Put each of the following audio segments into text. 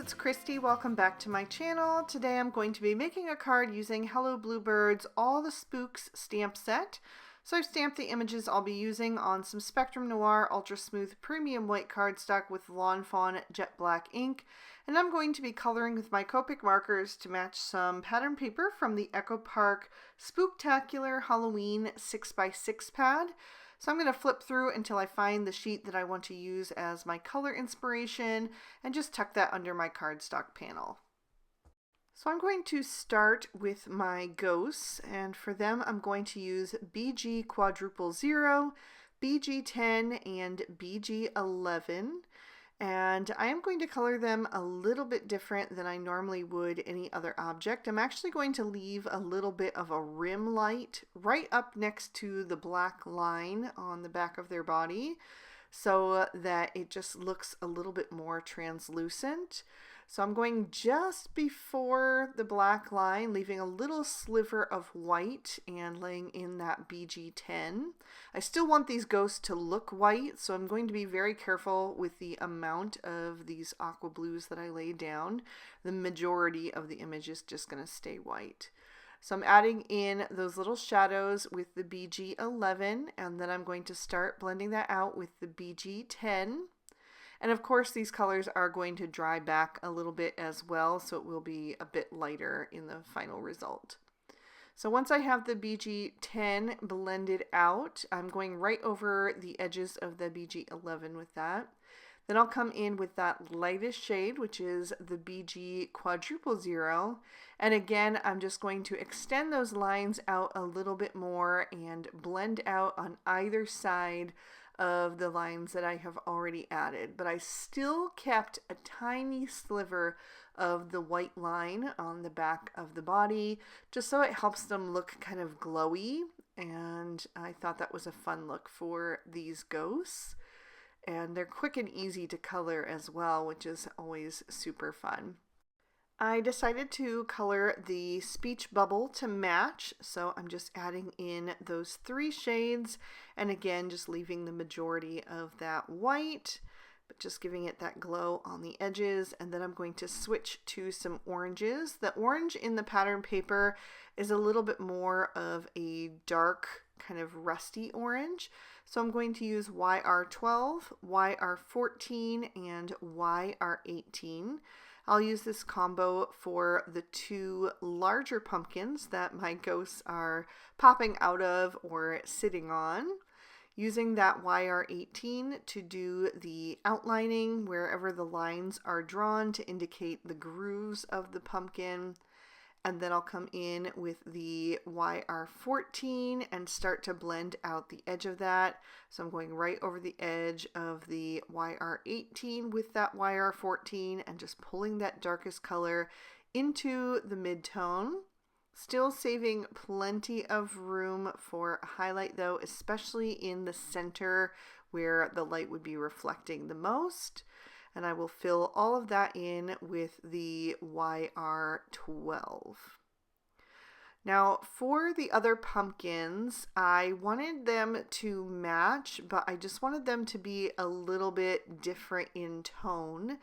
it's Christy. Welcome back to my channel. Today I'm going to be making a card using Hello Bluebird's All the Spooks stamp set. So I've stamped the images I'll be using on some Spectrum Noir Ultra Smooth Premium White cardstock with Lawn Fawn Jet Black ink. And I'm going to be coloring with my Copic markers to match some pattern paper from the Echo Park Spooktacular Halloween 6x6 pad. So I'm going to flip through until I find the sheet that I want to use as my color inspiration and just tuck that under my cardstock panel. So I'm going to start with my ghosts, and for them I'm going to use BG quadruple 0, BG 10, and BG 11. And I am going to color them a little bit different than I normally would any other object. I'm actually going to leave a little bit of a rim light right up next to the black line on the back of their body so that it just looks a little bit more translucent. So I'm going just before the black line, leaving a little sliver of white and laying in that BG 10. I still want these ghosts to look white, so I'm going to be very careful with the amount of these aqua blues that I lay down. The majority of the image is just going to stay white. So I'm adding in those little shadows with the BG 11, and then I'm going to start blending that out with the BG 10. And of course these colors are going to dry back a little bit as well, so it will be a bit lighter in the final result. So once I have the BG 10 blended out, I'm going right over the edges of the BG 11 with that. Then I'll come in with that lightest shade, which is the BG quadruple 0. And again, I'm just going to extend those lines out a little bit more and blend out on either side of the lines that I have already added, but I still kept a tiny sliver of the white line on the back of the body just so it helps them look kind of glowy, and I thought that was a fun look for these ghosts. And they're quick and easy to color as well, which is always super fun. I decided to color the speech bubble to match, so I'm just adding in those 3 shades, and again just leaving the majority of that white, but just giving it that glow on the edges. And then I'm going to switch to some oranges. The orange in the pattern paper is a little bit more of a dark kind of rusty orange, so I'm going to use YR12, YR14, and YR18. I'll use this combo for the 2 larger pumpkins that my ghosts are popping out of or sitting on, using that YR18 to do the outlining wherever the lines are drawn to indicate the grooves of the pumpkin. And then I'll come in with the YR14 and start to blend out the edge of that. So I'm going right over the edge of the YR18 with that YR14 and just pulling that darkest color into the mid-tone. Still saving plenty of room for a highlight though, especially in the center where the light would be reflecting the most. And I will fill all of that in with the YR12. Now for the other pumpkins, I wanted them to match, but I just wanted them to be a little bit different in tone.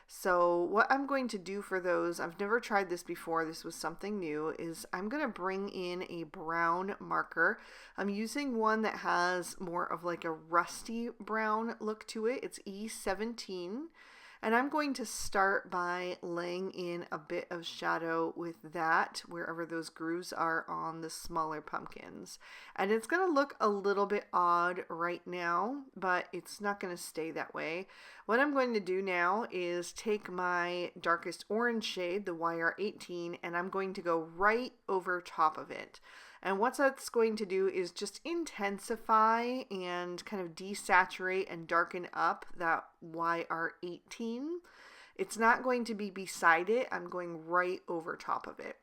So what I'm going to do for those, I've never tried this before, this was something new, is I'm going to bring in a brown marker. I'm using one that has more of like a rusty brown look to it. It's E17. And I'm going to start by laying in a bit of shadow with that wherever those grooves are on the smaller pumpkins. And it's going to look a little bit odd right now, but it's not going to stay that way. What I'm going to do now is take my darkest orange shade, the YR18, and I'm going to go right over top of it. And what that's going to do is just intensify and kind of desaturate and darken up that YR18. It's not going to be beside it. I'm going right over top of it.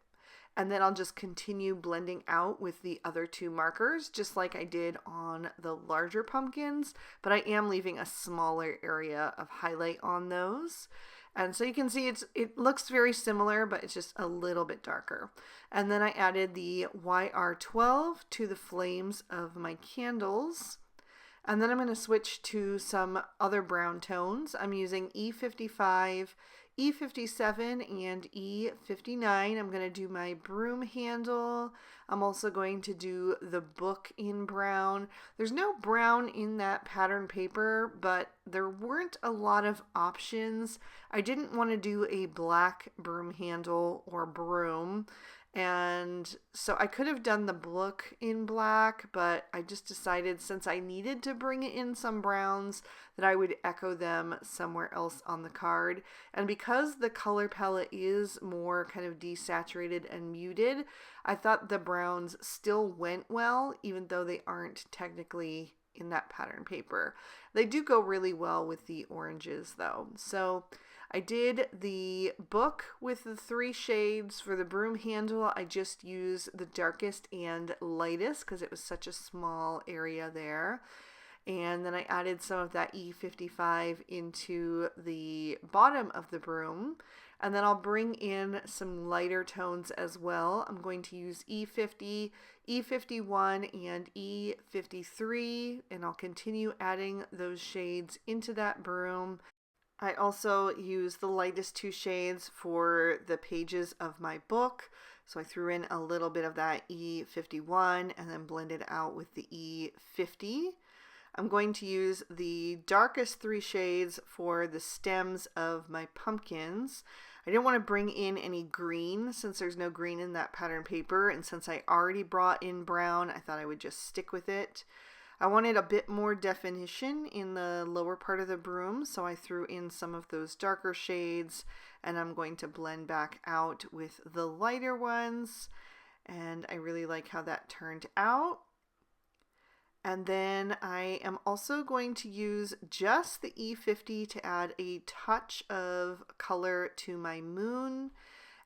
And then I'll just continue blending out with the other 2 markers, just like I did on the larger pumpkins, but I am leaving a smaller area of highlight on those. And so you can see it looks very similar, but it's just a little bit darker. And then I added the YR12 to the flames of my candles. And then I'm going to switch to some other brown tones. I'm using E55, E57 and E59. I'm going to do my broom handle. I'm also going to do the book in brown. There's no brown in that pattern paper, but there weren't a lot of options. I didn't want to do a black broom handle or broom. And so I could have done the book in black, but I just decided since I needed to bring in some browns that I would echo them somewhere else on the card. And because the color palette is more kind of desaturated and muted, I thought the browns still went well, even though they aren't technically in that pattern paper. They do go really well with the oranges though. So I did the book with the 3 shades. For the broom handle, I just used the darkest and lightest because it was such a small area there. And then I added some of that E55 into the bottom of the broom. And then I'll bring in some lighter tones as well. I'm going to use E50, E51, and E53, and I'll continue adding those shades into that broom. I also use the lightest 2 shades for the pages of my book. So I threw in a little bit of that E51 and then blended out with the E50. I'm going to use the darkest 3 shades for the stems of my pumpkins. I didn't want to bring in any green since there's no green in that pattern paper, and since I already brought in brown, I thought I would just stick with it. I wanted a bit more definition in the lower part of the broom, so I threw in some of those darker shades, and I'm going to blend back out with the lighter ones, and I really like how that turned out. And then I am also going to use just the E50 to add a touch of color to my moon.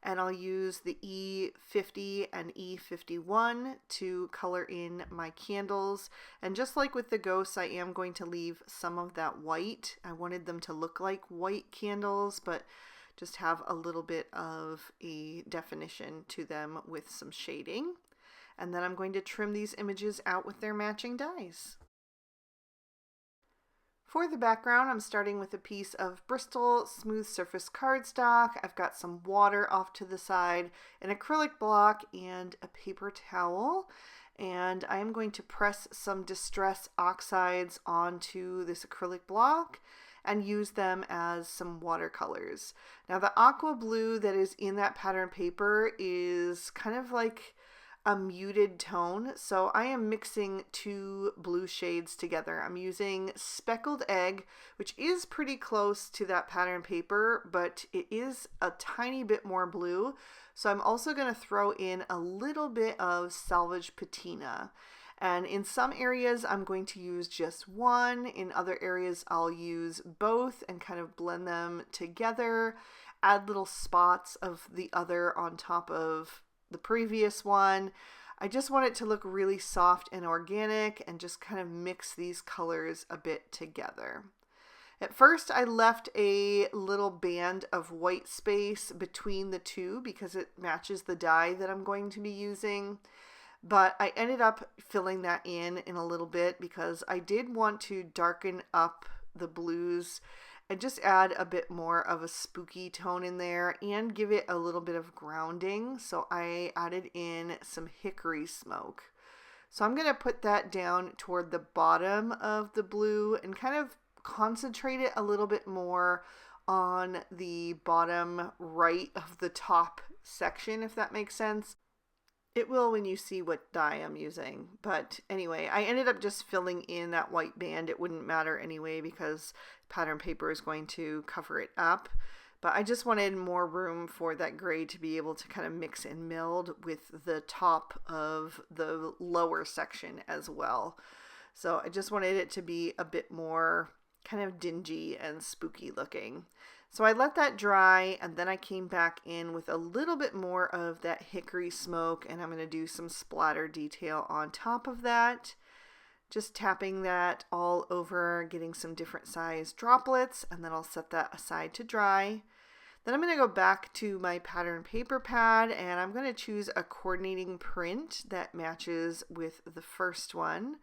And I'll use the E50 and E51 to color in my candles. And just like with the ghosts, I am going to leave some of that white. I wanted them to look like white candles, but just have a little bit of a definition to them with some shading. And then I'm going to trim these images out with their matching dies. For the background, I'm starting with a piece of Bristol smooth surface cardstock. I've got some water off to the side, an acrylic block, and a paper towel. And I am going to press some Distress oxides onto this acrylic block and use them as some watercolors. Now the aqua blue that is in that pattern paper is kind of like a muted tone, so I am mixing 2 blue shades together. I'm using Speckled Egg, which is pretty close to that pattern paper, but it is a tiny bit more blue. So I'm also going to throw in a little bit of Salvage Patina. And in some areas, I'm going to use just one. In other areas, I'll use both and kind of blend them together, add little spots of the other on top of the previous one. I just want it to look really soft and organic and just kind of mix these colors a bit together. At first I left a little band of white space between the 2 because it matches the dye that I'm going to be using, but I ended up filling that in a little bit because I did want to darken up the blues and just add a bit more of a spooky tone in there and give it a little bit of grounding. So I added in some hickory smoke. So I'm going to put that down toward the bottom of the blue and kind of concentrate it a little bit more on the bottom right of the top section, if that makes sense. It will when you see what dye I'm using. But anyway, I ended up just filling in that white band. It wouldn't matter anyway because pattern paper is going to cover it up. But I just wanted more room for that gray to be able to kind of mix and meld with the top of the lower section as well. So I just wanted it to be a bit more kind of dingy and spooky looking. So I let that dry, and then I came back in with a little bit more of that hickory smoke, and I'm going to do some splatter detail on top of that. Just tapping that all over, getting some different size droplets, and then I'll set that aside to dry. Then I'm going to go back to my pattern paper pad, and I'm going to choose a coordinating print that matches with the first one.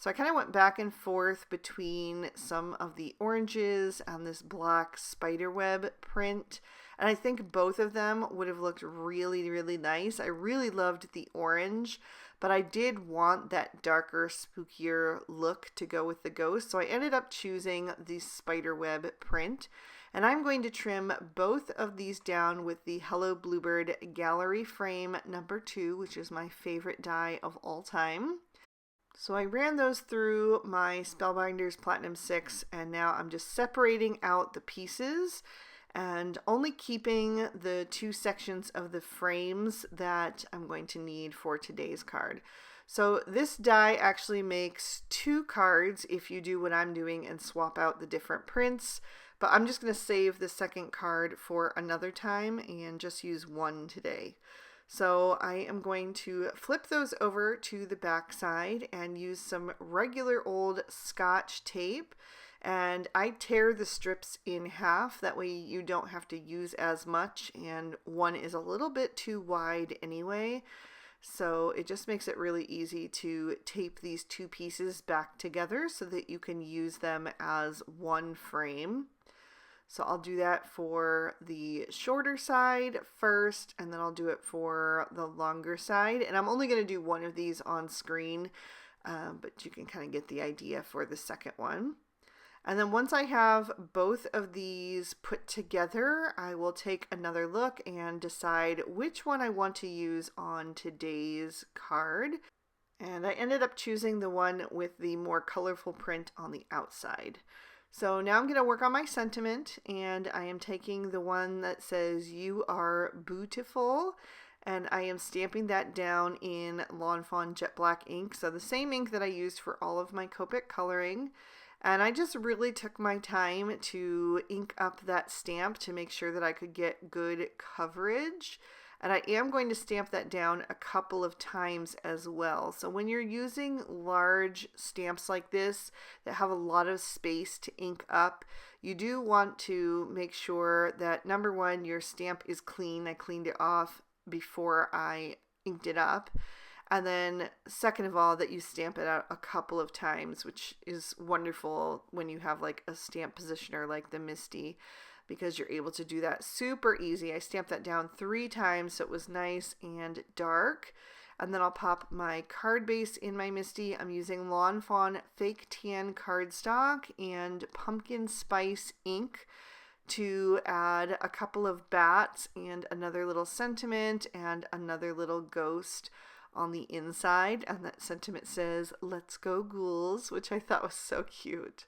So I kind of went back and forth between some of the oranges and this black spiderweb print. And I think both of them would have looked really, really nice. I really loved the orange, but I did want that darker, spookier look to go with the ghost. So I ended up choosing the spiderweb print. And I'm going to trim both of these down with the Hello Bluebird Gallery Frame number 2, which is my favorite die of all time. So I ran those through my Spellbinders Platinum 6, and now I'm just separating out the pieces and only keeping the 2 sections of the frames that I'm going to need for today's card. So this die actually makes 2 cards if you do what I'm doing and swap out the different prints. But I'm just going to save the second card for another time and just use 1 today. So I am going to flip those over to the back side and use some regular old Scotch tape. And I tear the strips in half. That way you don't have to use as much. And 1 is a little bit too wide anyway. So it just makes it really easy to tape these 2 pieces back together so that you can use them as 1 frame. So I'll do that for the shorter side first, and then I'll do it for the longer side. And I'm only going to do 1 of these on screen, but you can kind of get the idea for the second one. And then once I have both of these put together, I will take another look and decide which one I want to use on today's card. And I ended up choosing the one with the more colorful print on the outside. So now I'm going to work on my sentiment, and I am taking the one that says "You are beautiful," and I am stamping that down in Lawn Fawn Jet Black ink, so the same ink that I used for all of my Copic coloring. And I just really took my time to ink up that stamp to make sure that I could get good coverage. And I am going to stamp that down a couple of times as well. So when you're using large stamps like this that have a lot of space to ink up, you do want to make sure that, number 1, your stamp is clean. I cleaned it off before I inked it up. And then second of all, that you stamp it out a couple of times, which is wonderful when you have like a stamp positioner like the Misty, because you're able to do that super easy. I stamped that down 3 times so it was nice and dark. And then I'll pop my card base in my Misty. I'm using Lawn Fawn Fake Tan cardstock and pumpkin spice ink to add a couple of bats and another little sentiment and another little ghost on the inside. And that sentiment says, "Let's go ghouls," which I thought was so cute.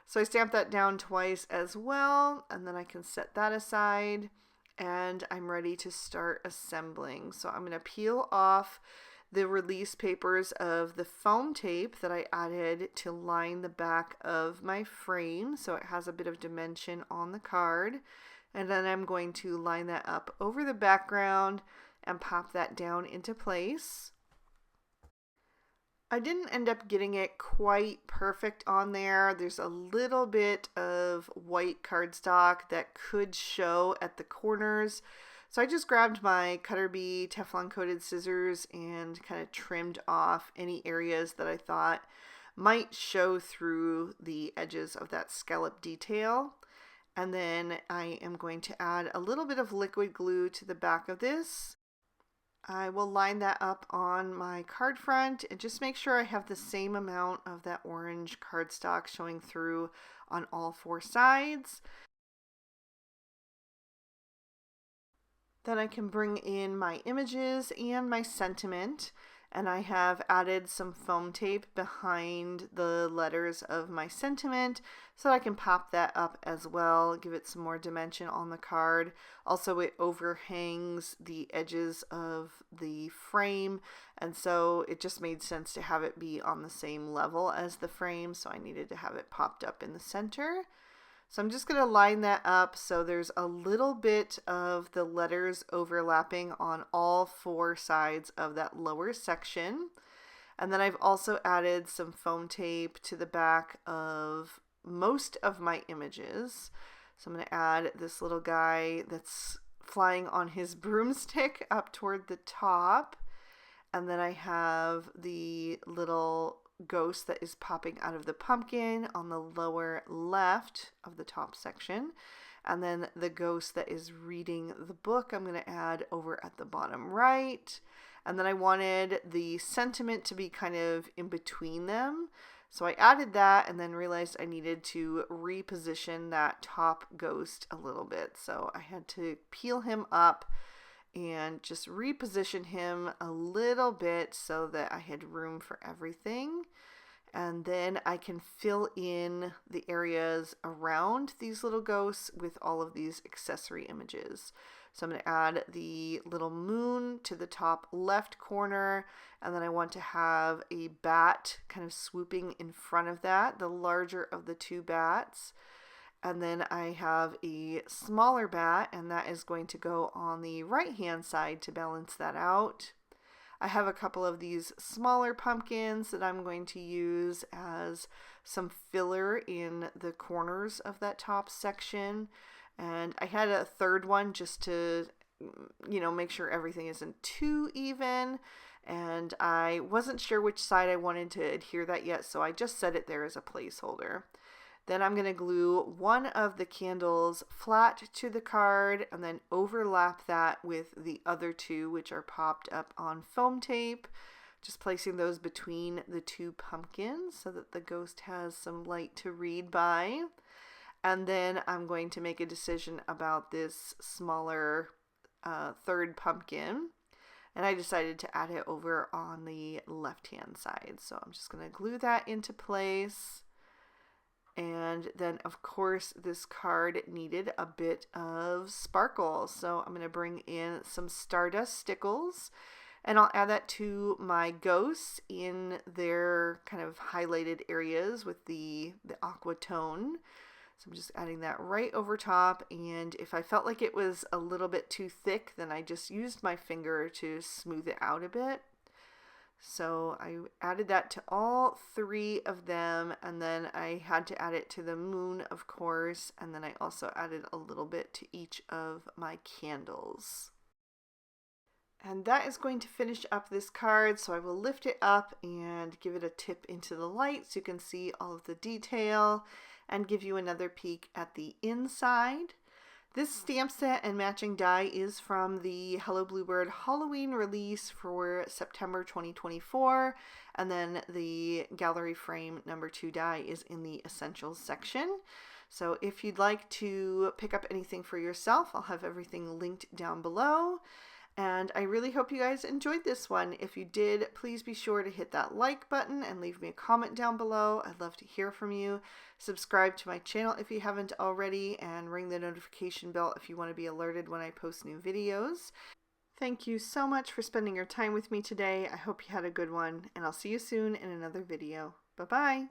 So I stamped that down twice as well, and then I can set that aside, and I'm ready to start assembling. So I'm going to peel off the release papers of the foam tape that I added to line the back of my frame, so it has a bit of dimension on the card. And then I'm going to line that up over the background and pop that down into place. I didn't end up getting it quite perfect on there. There's a little bit of white cardstock that could show at the corners. So I just grabbed my Cutter Bee Teflon coated scissors and kind of trimmed off any areas that I thought might show through the edges of that scallop detail. And then I am going to add a little bit of liquid glue to the back of this. I will line that up on my card front and just make sure I have the same amount of that orange cardstock showing through on all 4 sides. Then I can bring in my images and my sentiment, and I have added some foam tape behind the letters of my sentiment so I can pop that up as well, give it some more dimension on the card. Also, it overhangs the edges of the frame, and so it just made sense to have it be on the same level as the frame, so I needed to have it popped up in the center. So I'm just going to line that up so there's a little bit of the letters overlapping on all 4 sides of that lower section. And then I've also added some foam tape to the back of most of my images. So I'm going to add this little guy that's flying on his broomstick up toward the top. And then I have the little ghost that is popping out of the pumpkin on the lower left of the top section. And then the ghost that is reading the book, I'm going to add over at the bottom right. And then I wanted the sentiment to be kind of in between them. So I added that and then realized I needed to reposition that top ghost a little bit. So I had to peel him up and just reposition him a little bit so that I had room for everything. And then I can fill in the areas around these little ghosts with all of these accessory images. So I'm going to add the little moon to the top left corner, and then I want to have a bat kind of swooping in front of that, the larger of the two bats. And then I have a smaller bat, and that is going to go on the right hand side to balance that out. I have a couple of these smaller pumpkins that I'm going to use as some filler in the corners of that top section. And I had a third one just to, make sure everything isn't too even. And I wasn't sure which side I wanted to adhere that yet, so I just set it there as a placeholder. Then I'm going to glue one of the candles flat to the card and then overlap that with the other two, which are popped up on foam tape. Just placing those between the two pumpkins so that the ghost has some light to read by. And then I'm going to make a decision about this smaller third pumpkin. And I decided to add it over on the left-hand side. So I'm just going to glue that into place. And then, of course, this card needed a bit of sparkle. So I'm going to bring in some Stardust Stickles. And I'll add that to my ghosts in their kind of highlighted areas with the aqua tone. So I'm just adding that right over top. And if I felt like it was a little bit too thick, then I just used my finger to smooth it out a bit. So I added that to all three of them, and then I had to add it to the moon, of course, and then I also added a little bit to each of my candles. And that is going to finish up this card, so I will lift it up and give it a tip into the light so you can see all of the detail and give you another peek at the inside. This stamp set and matching die is from the Hello Bluebird Halloween release for September 2024, and then the gallery frame number 2 die is in the essentials section. So if you'd like to pick up anything for yourself, I'll have everything linked down below. And I really hope you guys enjoyed this one. If you did, please be sure to hit that like button and leave me a comment down below. I'd love to hear from you. Subscribe to my channel if you haven't already, and ring the notification bell if you want to be alerted when I post new videos. Thank you so much for spending your time with me today. I hope you had a good one, and I'll see you soon in another video. Bye-bye!